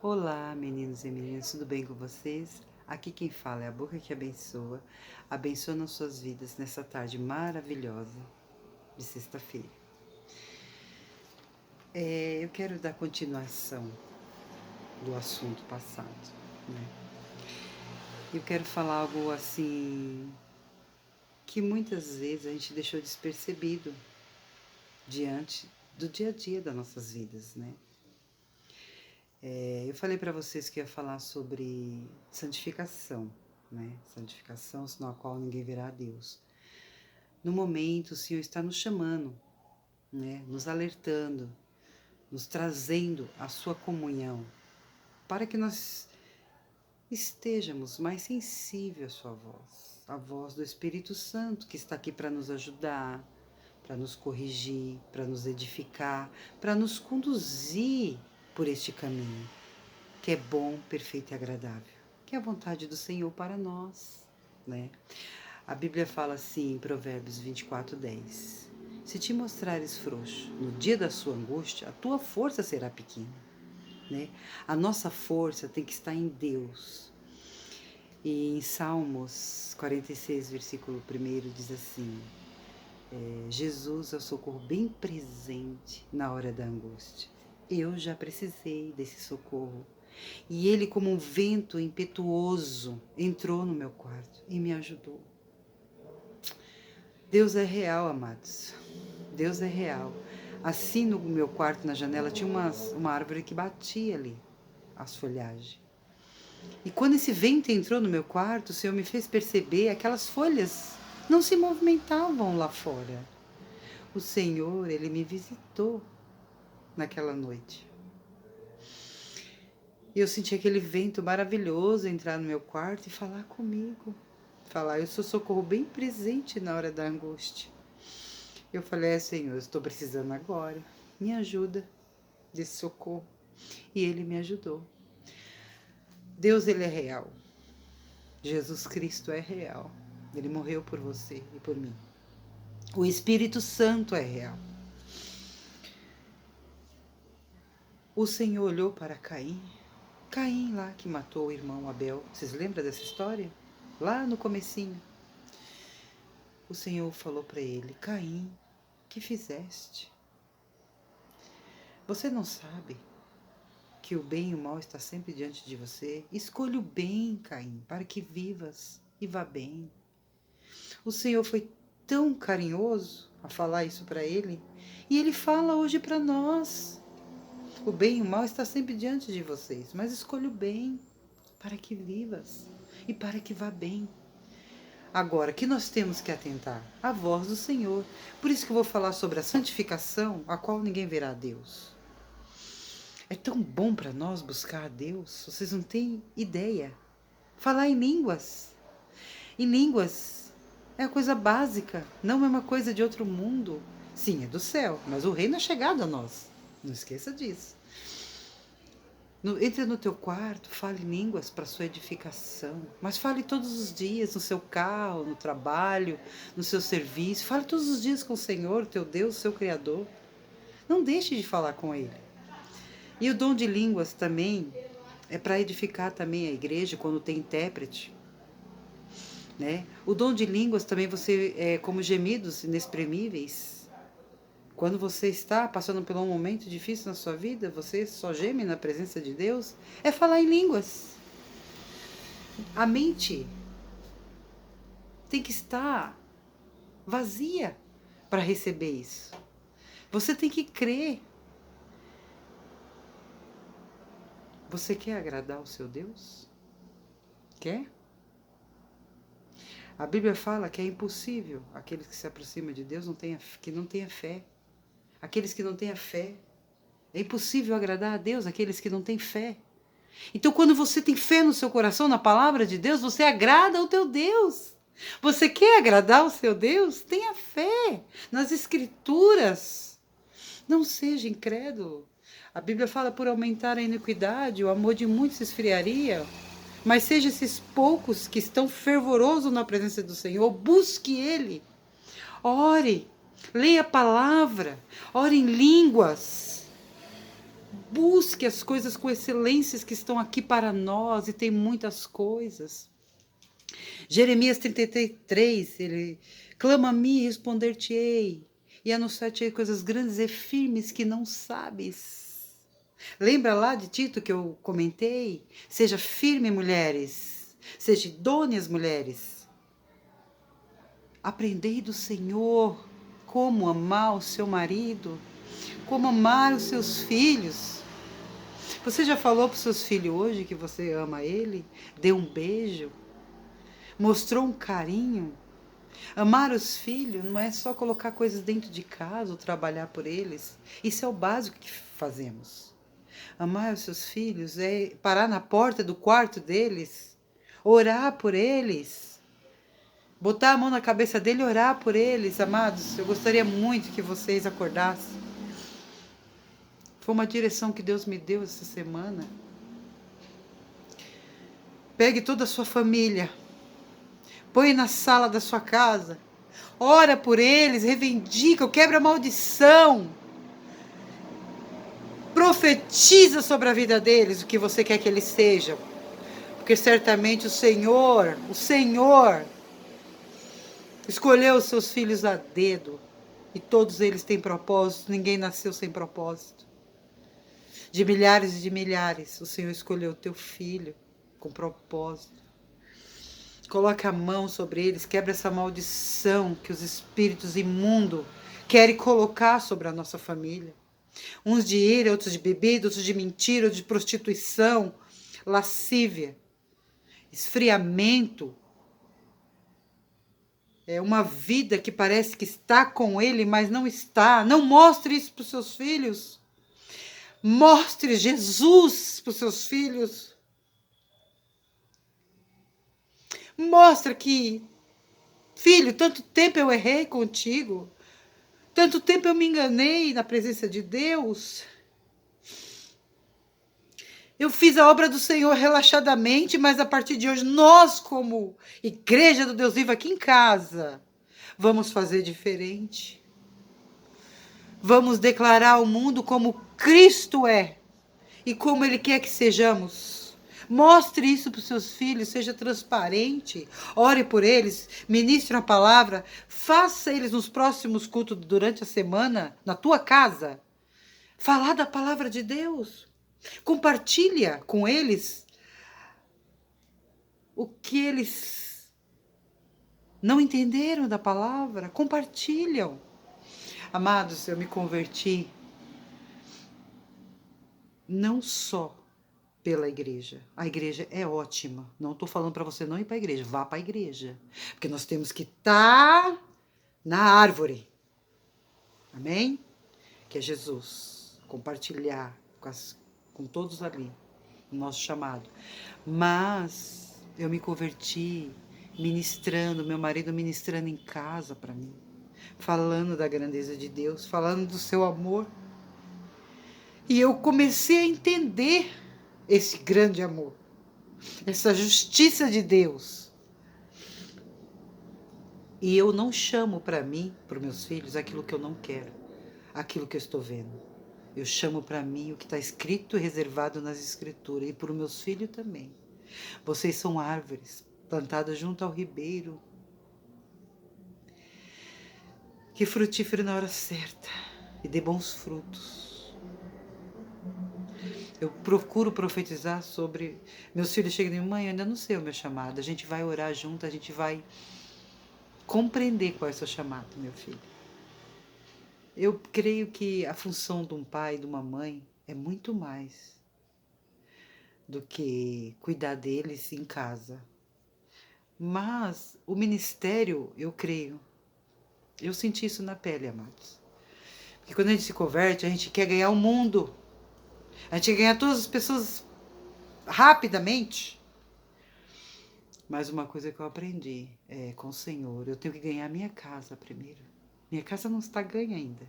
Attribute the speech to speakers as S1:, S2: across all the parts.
S1: Olá, meninos e meninas, tudo bem com vocês? Aqui quem fala é a Boca que Abençoa, abençoando suas vidas nessa tarde maravilhosa de sexta-feira. Eu quero dar continuação do assunto passado, né? Eu quero falar algo assim que muitas vezes a gente deixou despercebido diante do dia a dia das nossas vidas, né? Eu falei para vocês que ia falar sobre santificação, né? Santificação, senão a qual ninguém verá a Deus. No momento, o Senhor está nos chamando, né? Nos alertando, nos trazendo a sua comunhão, para que nós estejamos mais sensíveis à sua voz, a voz do Espírito Santo, que está aqui para nos ajudar, para nos corrigir, para nos edificar, para nos conduzir por este caminho, que é bom, perfeito e agradável, que é a vontade do Senhor para nós, né? A Bíblia fala assim em Provérbios 24:10: se te mostrares frouxo no dia da sua angústia, a tua força será pequena, né? A nossa força tem que estar em Deus. E em Salmos 46, versículo 1 diz assim: Jesus é o socorro bem presente na hora da angústia. Eu já precisei desse socorro. E ele, como um vento impetuoso, entrou no meu quarto e me ajudou. Deus é real, amados. Deus é real. Assim, no meu quarto, na janela, tinha uma árvore que batia ali as folhagens. E quando esse vento entrou no meu quarto, o Senhor me fez perceber aquelas folhas não se movimentavam lá fora. O Senhor, Ele me visitou naquela noite. E eu senti aquele vento maravilhoso entrar no meu quarto e falar comigo. Falar, eu sou socorro bem presente na hora da angústia. Eu falei, Senhor, eu estou precisando agora. Me ajuda desse socorro. E Ele me ajudou. Deus, Ele é real. Jesus Cristo é real. Ele morreu por você e por mim. O Espírito Santo é real. O Senhor olhou para Caim. Caim lá que matou o irmão Abel. Vocês lembram dessa história? Lá no comecinho. O Senhor falou para ele, Caim, que fizeste? Você não sabe que o bem e o mal está sempre diante de você? Escolha o bem, Caim, para que vivas e vá bem. O Senhor foi tão carinhoso a falar isso para ele, e Ele fala hoje para nós. O bem e o mal está sempre diante de vocês, mas escolha o bem para que vivas e para que vá bem. Agora, que nós temos que atentar? A voz do Senhor. Por isso que eu vou falar sobre a santificação, a qual ninguém verá a Deus. É tão bom para nós buscar a Deus, vocês não têm ideia. Falar em línguas. Em línguas é a coisa básica, não é uma coisa de outro mundo. Sim, é do céu, mas o reino é chegado a nós. Não esqueça disso. Entre no teu quarto, fale línguas para sua edificação. Mas fale todos os dias, no seu carro, no trabalho, no seu serviço. Fale todos os dias com o Senhor, teu Deus, seu Criador. Não deixe de falar com Ele. E o dom de línguas também é para edificar também a igreja, quando tem intérprete. Né? O dom de línguas também você é como gemidos inexprimíveis. Quando você está passando por um momento difícil na sua vida, você só geme na presença de Deus, é falar em línguas. A mente tem que estar vazia para receber isso. Você tem que crer. Você quer agradar o seu Deus? Quer? A Bíblia fala que é impossível aqueles que se aproximam de Deus que não tenha fé. Aqueles que não têm a fé. É impossível agradar a Deus, aqueles que não têm fé. Então, quando você tem fé no seu coração, na palavra de Deus, você agrada ao teu Deus. Você quer agradar ao seu Deus? Tenha fé nas Escrituras. Não seja incrédulo. A Bíblia fala, por aumentar a iniquidade, o amor de muitos se esfriaria. Mas seja esses poucos que estão fervorosos na presença do Senhor, busque Ele. Ore. Leia a palavra, ore em línguas. Busque as coisas com excelências que estão aqui para nós, e tem muitas coisas. Jeremias 33, ele clama a mim e responder-te-ei, e anunciar-te-ei coisas grandes e firmes que não sabes. Lembra lá de Tito que eu comentei? Seja firme, mulheres. Seja idôneas, mulheres. Aprendei do Senhor como amar o seu marido, como amar os seus filhos. Você já falou para os seus filhos hoje que você ama ele? Deu um beijo? Mostrou um carinho? Amar os filhos não é só colocar coisas dentro de casa ou trabalhar por eles. Isso é o básico que fazemos. Amar os seus filhos é parar na porta do quarto deles, orar por eles, botar a mão na cabeça dele e orar por eles. Amados, eu gostaria muito que vocês acordassem. Foi uma direção que Deus me deu essa semana. Pegue toda a sua família, põe na sala da sua casa, ora por eles, reivindica, quebra a maldição, profetiza sobre a vida deles o que você quer que eles sejam, porque certamente o Senhor escolheu os seus filhos a dedo, e todos eles têm propósito, ninguém nasceu sem propósito. De milhares e de milhares, o Senhor escolheu o teu filho com propósito. Coloca a mão sobre eles, quebra essa maldição que os espíritos imundos querem colocar sobre a nossa família. Uns de ira, outros de bebida, outros de mentira, outros de prostituição, lascívia, esfriamento. É uma vida que parece que está com ele, mas não está. Não mostre isso para os seus filhos. Mostre Jesus para os seus filhos. Mostra que, filho, tanto tempo eu errei contigo. Tanto tempo eu me enganei na presença de Deus. Eu fiz a obra do Senhor relaxadamente, mas a partir de hoje, nós, como Igreja do Deus Vivo aqui em casa, vamos fazer diferente. Vamos declarar ao mundo como Cristo é e como Ele quer que sejamos. Mostre isso para os seus filhos, seja transparente, ore por eles, ministre a palavra, faça eles nos próximos cultos durante a semana, na tua casa, falar da palavra de Deus. Compartilha com eles o que eles não entenderam da palavra. Compartilham. Amados, eu me converti não só pela igreja. A igreja é ótima. Não estou falando para você não ir para a igreja. Vá para a igreja. Porque nós temos que estar na árvore. Amém? Que é Jesus. Compartilhar com todos ali. O nosso chamado. Mas eu me converti ministrando, meu marido ministrando em casa para mim. Falando da grandeza de Deus. Falando do seu amor. E eu comecei a entender esse grande amor, essa justiça de Deus. E eu não chamo para mim, para os meus filhos, aquilo que eu não quero, aquilo que eu estou vendo. Eu chamo para mim o que está escrito e reservado nas Escrituras, e para os meus filhos também. Vocês são árvores plantadas junto ao ribeiro, que frutífere na hora certa e dê bons frutos. Eu procuro profetizar sobre... Meus filhos chegam e dizem, mãe, eu ainda não sei o meu chamado. A gente vai orar junto, a gente vai compreender qual é o seu chamado, meu filho. Eu creio que a função de um pai e de uma mãe é muito mais do que cuidar deles em casa. Mas o ministério, eu creio, eu senti isso na pele, amados. Porque quando a gente se converte, a gente quer ganhar o mundo. A gente quer ganhar todas as pessoas rapidamente. Mas uma coisa que eu aprendi é com o Senhor, eu tenho que ganhar a minha casa primeiro. Minha casa não está ganha ainda.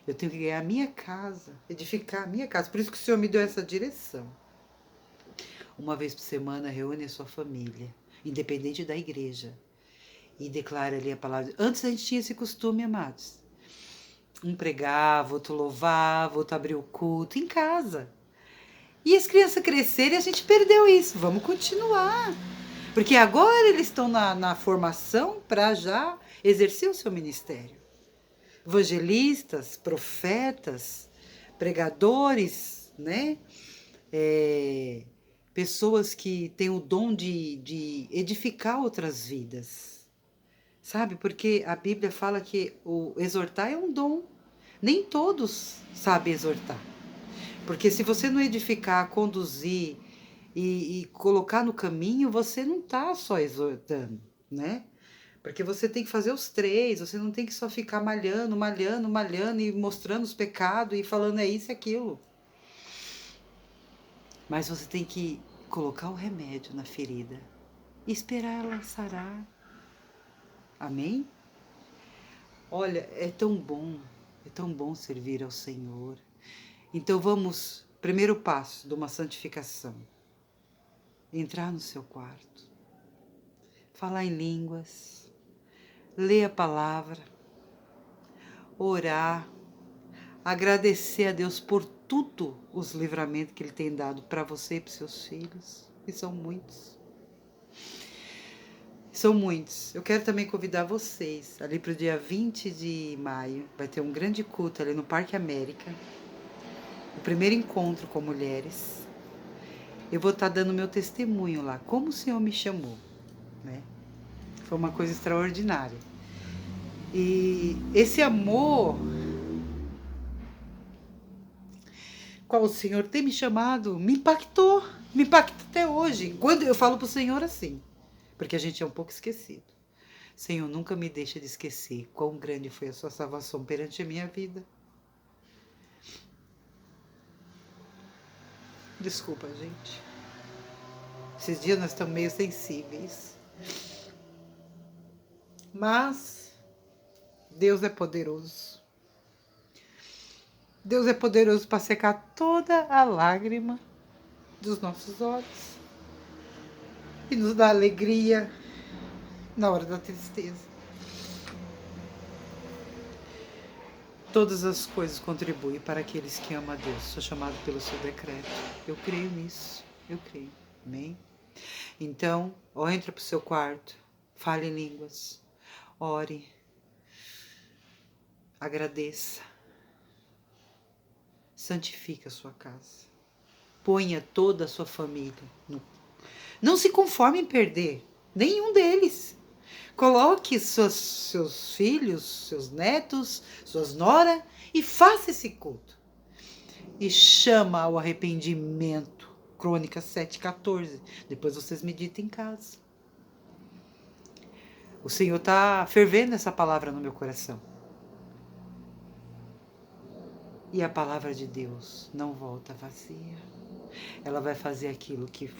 S1: Eu tenho que ganhar a minha casa, edificar a minha casa. Por isso que o Senhor me deu essa direção. Uma vez por semana, reúne a sua família, independente da igreja, e declara ali a palavra. Antes a gente tinha esse costume, amados. Um pregava, outro louvava, outro abriu o culto em casa. E as crianças crescerem, a gente perdeu isso. Vamos continuar. Porque agora eles estão na formação para já exercer o seu ministério. Evangelistas, profetas, pregadores, né? Pessoas que têm o dom de edificar outras vidas. Sabe? Porque a Bíblia fala que o exortar é um dom. Nem todos sabem exortar. Porque se você não edificar, conduzir e colocar no caminho, você não está só exortando, né? Porque você tem que fazer os três, você não tem que só ficar malhando, malhando, malhando e mostrando os pecados e falando é isso e aquilo. Mas você tem que colocar o remédio na ferida e esperar ela sarar. Amém? Olha, é tão bom servir ao Senhor. Então vamos, primeiro passo de uma santificação, entrar no seu quarto, falar em línguas, ler a palavra, orar, agradecer a Deus por tudo os livramentos que Ele tem dado para você e para os seus filhos, e são muitos. São muitos. Eu quero também convidar vocês, ali para o dia 20 de maio, vai ter um grande culto ali no Parque América, o primeiro encontro com mulheres. Eu vou estar dando meu testemunho lá, como o Senhor me chamou, né? Foi uma coisa extraordinária. E esse amor qual o Senhor tem me chamado, me impacta até hoje. Quando eu falo para o Senhor assim, porque a gente é um pouco esquecido. Senhor, nunca me deixa de esquecer quão grande foi a sua salvação perante a minha vida. Desculpa, gente. Esses dias nós estamos meio sensíveis. Mas Deus é poderoso. Deus é poderoso para secar toda a lágrima dos nossos olhos e nos dar alegria na hora da tristeza. Todas as coisas contribuem para aqueles que amam a Deus. Sou chamado pelo seu decreto. Eu creio nisso. Eu creio. Amém? Então, entra para o seu quarto. Fale em línguas. Ore. Agradeça. Santifique a sua casa. Ponha toda a sua família. Não se conforme em perder nenhum deles. Coloque seus filhos, seus netos, suas noras e faça esse culto. E chama ao arrependimento. Crônicas 7:14. Depois vocês meditem em casa. O Senhor está fervendo essa palavra no meu coração. E a palavra de Deus não volta vazia. Ela vai fazer aquilo que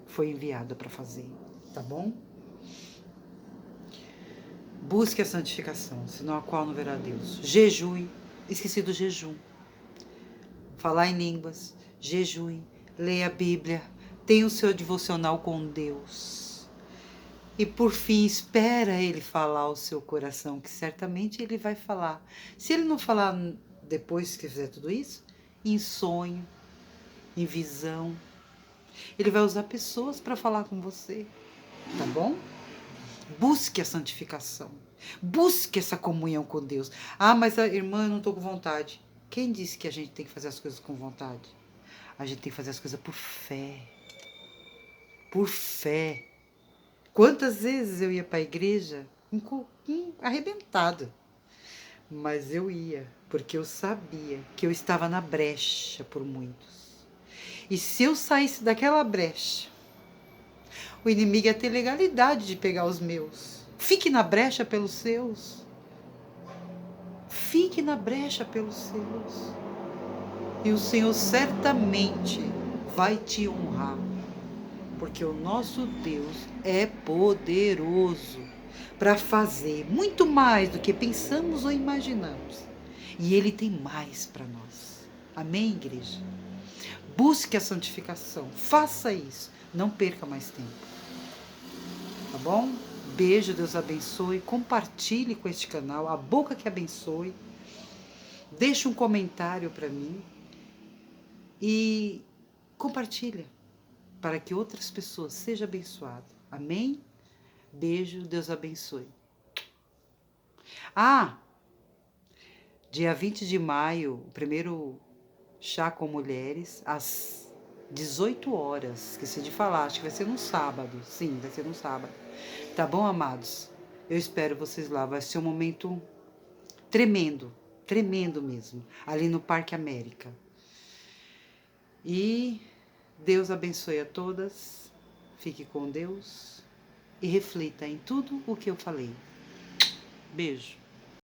S1: foi enviada para fazer. Tá bom? Busque a santificação, senão a qual não verá Deus. Jejue. Esqueci do jejum. Falar em línguas. Jejue. Leia a Bíblia. Tenha o seu devocional com Deus. E por fim, espera Ele falar ao seu coração, que certamente Ele vai falar. Se Ele não falar depois que fizer tudo isso, em sonho, em visão, Ele vai usar pessoas para falar com você. Tá bom? Busque a santificação. Busque essa comunhão com Deus. Ah, mas a irmã, eu não estou com vontade. Quem disse que a gente tem que fazer as coisas com vontade? A gente tem que fazer as coisas por fé. Por fé. Quantas vezes eu ia para a igreja arrebentada. Mas eu ia, porque eu sabia que eu estava na brecha por muitos. E se eu saísse daquela brecha, o inimigo ia ter legalidade de pegar os meus. Fique na brecha pelos seus. Fique na brecha pelos seus. E o Senhor certamente vai te honrar. Porque o nosso Deus é poderoso para fazer muito mais do que pensamos ou imaginamos. E Ele tem mais para nós. Amém, igreja? Busque a santificação. Faça isso. Não perca mais tempo. Tá bom? Beijo, Deus abençoe. Compartilhe com este canal. A boca que abençoe. deixa um comentário para mim e compartilha para que outras pessoas sejam abençoadas. Amém? Beijo, Deus abençoe. Ah, dia 20 de maio, o primeiro chá com mulheres, às 18 horas. Esqueci de falar, acho que vai ser no sábado. Sim, vai ser no sábado. Tá bom, amados? Eu espero vocês lá. Vai ser um momento tremendo, tremendo mesmo, ali no Parque América. E Deus abençoe a todas. Fique com Deus e reflita em tudo o que eu falei. Beijo.